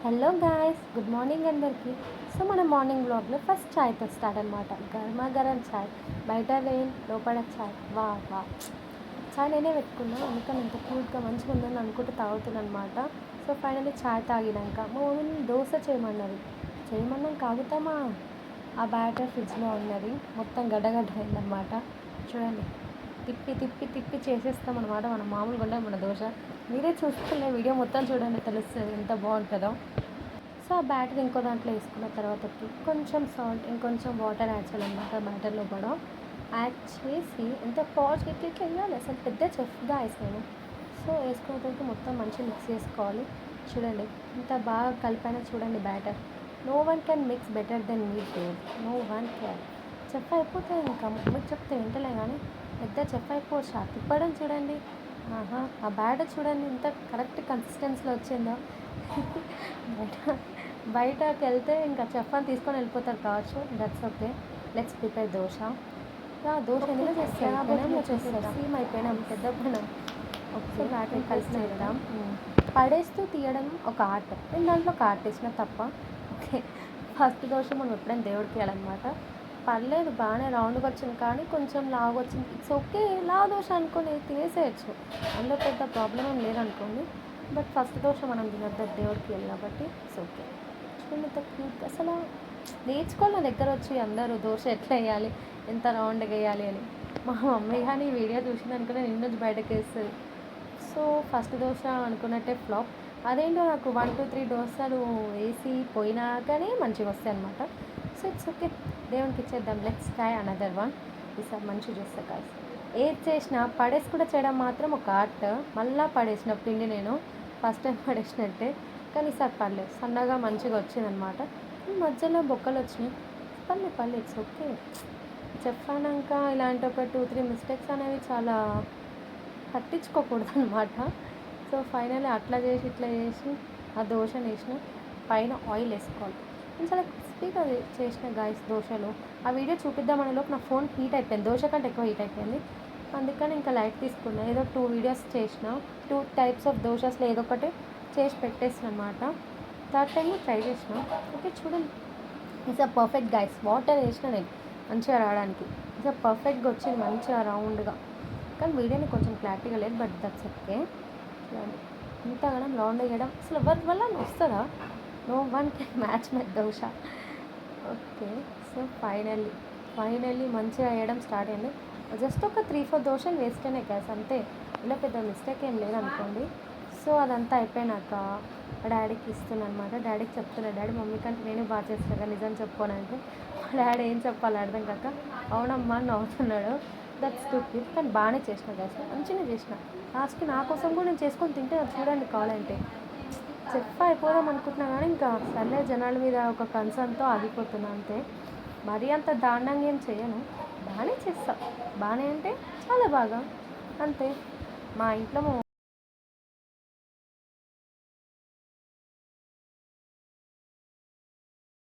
Hello guys, good morning అందరికీ. So మన morning బ్లాగ్లో ఫస్ట్ చాయ్తో స్టార్ట్ అనమాట. గర్మా గరం చాయ్, బయట రెయిన్ లోపల చాయ్. వా వా చాయ్ నేనే పెట్టుకున్నా, అందుకని ఇంత క్యూట్గా మంచిగా ఉందని అనుకుంటూ తాగుతున్నాను అనమాట. సో ఫైనల్లీ చాయ్ తాగినాక మా మమ్మీ దోశ చేయమన్నాం కాగుతామా. ఆ బ్యాటర్ ఫ్రిడ్జ్లో ఉన్నది, మొత్తం గడ్డగడ్డ అయిందనమాట. చూడండి, తిప్పి తిప్పి తిప్పి చేసేస్తాం అనమాట. మన మామూలుగా ఉండే మన దోశ. మీరే చూసుకునే వీడియో మొత్తం చూడండి, తెలుస్తుంది ఎంత బాగుంటుందో. సో ఆ బ్యాటర్ ఇంకో దాంట్లో వేసుకున్న తర్వాతకి కొంచెం సాల్ట్, ఇంకొంచెం వాటర్ యాడ్ చేయాలన్నమాట. బ్యాటర్లో కూడా యాడ్ చేసి ఎంత పాజ్ ఇట్లా ఇట్లా వేయాలి. అసలు పెద్ద చెఫ్గా వేసాను. సో వేసుకున్న తర్వాత మొత్తం మంచిగా మిక్స్ చేసుకోవాలి. చూడండి ఇంత బాగా కలిపానో చూడండి batter. No one can mix better than me dare. No one can. Chef అయిపోతుంది ఇంకా, మీకు చెప్తే వింటలే కానీ పెద్ద చెఫ్ అయిపోవచ్చు. తిప్పడం చూడండి, ఆహా ఆ బ్యాటర్ చూడండి ఎంత కరెక్ట్ కన్సిస్టెన్సీలో వచ్చిందో. బయట బయటకి వెళ్తే ఇంకా చెఫ్ అని తీసుకొని వెళ్ళిపోతారు కావచ్చు. That's okay. Let's prepare dosa. Dosa ఎందులో చేస్తారా? పెనంలో చేస్తారా? సీమ్ అయిపోయినాం, పెద్ద పెనం. ఓకే, బ్యాటర్ కలిసి చేద్దాం. పడేస్తూ తీయడం ఒక ఆర్ట్. నేను దాంట్లో ఒక ఆర్ట్ వేసిన తప్ప. ఓకే, ఫస్ట్ దోశ మనం ఎప్పుడైనా దేవుడికి వేయాలన్నమాట. పర్లేదు, బాగానే రౌండ్గా వచ్చింది, కానీ కొంచెం లావు వచ్చింది. ఇట్స్ ఓకే, లావు దోశ అనుకొని తినేసేయచ్చు, అందులో పెద్ద ప్రాబ్లం ఏం లేదనుకోండి. బట్ ఫస్ట్ దోశ మనం తినద్దు, దేవుడికి వెళ్ళి కాబట్టి ఇట్స్ ఓకే. చూడండి ఇంత క్యూట్. అసలు నేర్చుకోవాలి నా దగ్గర వచ్చి అందరూ దోశ ఎట్లా వేయాలి, ఎంత రౌండ్గా వేయాలి అని. మా మమ్మీ కానీ ఈ వీడియో చూసిందనుకునే నిన్న నుంచి బయటకు వేస్తుంది. సో ఫస్ట్ దోశ అనుకున్నట్టే ఫ్లాప్. అదేంటో నాకు 1 2 3 దోశలు వేసి పోయినాకనే మంచిగా వస్తాయి అనమాట. సో ఇట్స్ ఓకే, దేవునికి ఇచ్చేద్దాం. Let's try another one. ఈసారి మంచిగా చేస్తా కాదు. ఏది చేసినా పడేసి కూడా చేయడం మాత్రం ఒక ఆర్ట్. మళ్ళీ పడేసిన పిండి నేను ఫస్ట్ టైం పడేసినట్టే, కానీ ఈసారి పర్లేదు, సన్నగా మంచిగా వచ్చిందనమాట. మధ్యలో బొక్కలు వచ్చినాయి. పర్లేదు, ఇట్స్ ఓకే. చెప్పాక ఇలాంటి ఒక 2 3 మిస్టేక్స్ అనేవి చాలా పట్టించుకోకూడదు అనమాట. సో ఫైనల్లీ అట్లా చేసి ఇట్లా చేసి ఆ దోశను వేసిన పైన ఆయిల్ వేసుకోవాలి. నేను చాలా క్రిస్పీగా చేసిన గాయస్ దోశలు. ఆ వీడియో చూపిద్దామనేలోపు నా ఫోన్ హీట్ అయిపోయింది, దోశ కంటే ఎక్కువ హీట్ అయిపోయింది. అందుకని ఇంకా లైట్ తీసుకున్నా. ఏదో 2 వీడియోస్ చేసిన, 2 టైప్స్ ఆఫ్ దోశస్లో ఏదో ఒకటి చేసి పెట్టేసిన అనమాట. థర్డ్ టైం ట్రై చేసిన. ఓకే చూడండి, it's a perfect guys. Water వేసిన నేను మంచిగా రావడానికి. ఇట్స్ అ పర్ఫెక్ట్గా వచ్చింది, మంచిగా రౌండ్గా. కానీ వీడియోని కొంచెం క్లారిటీగా లేదు, బట్ దట్స్ ఓకే. చూడండి ఇంతగానం రౌండ్ వేయడం అసలు ఎవరి వల్ల వస్తుందా? No one can match my dosa. Okay, so finally మంచిగా వేయడం స్టార్ట్ అయింది. జస్ట్ ఒక 3 4 దోశలు వేస్తేనే గ్యాస్, అంతే. ఇలా పెద్ద మిస్టేక్ ఏం లేదనుకోండి. సో అదంతా అయిపోయినాక డాడీకి ఇస్తున్నాను అనమాట. డాడీకి చెప్తున్నా, డాడీ మమ్మీ కంటే నేను బాగా చేస్తాను నిజం చెప్పుకోనంటే మా డాడీ ఏం చెప్పాలి అర్థం కాక అవునమ్మా అని నవ్వుతున్నాడు. దట్స్ స్టూపిడ్, కానీ బాగానే చేసిన గ్యాస్, మంచిగా చేసిన. లాస్ట్కి నా కోసం కూడా నేను చేసుకొని తింటే అది చూడండి కావాలంటే. చెఫ్ అయిపోదాం అనుకుంటున్నా కానీ ఇంకా సర్లే జనాల మీద ఒక కన్సర్న్తో ఆగిపోతున్నా అంతే. మరీ అంత దారుణంగా ఏం చేయను, బాగానే చేస్తా. బాగానే అంటే చాలా బాగా, అంతే. మా ఇంట్లో మా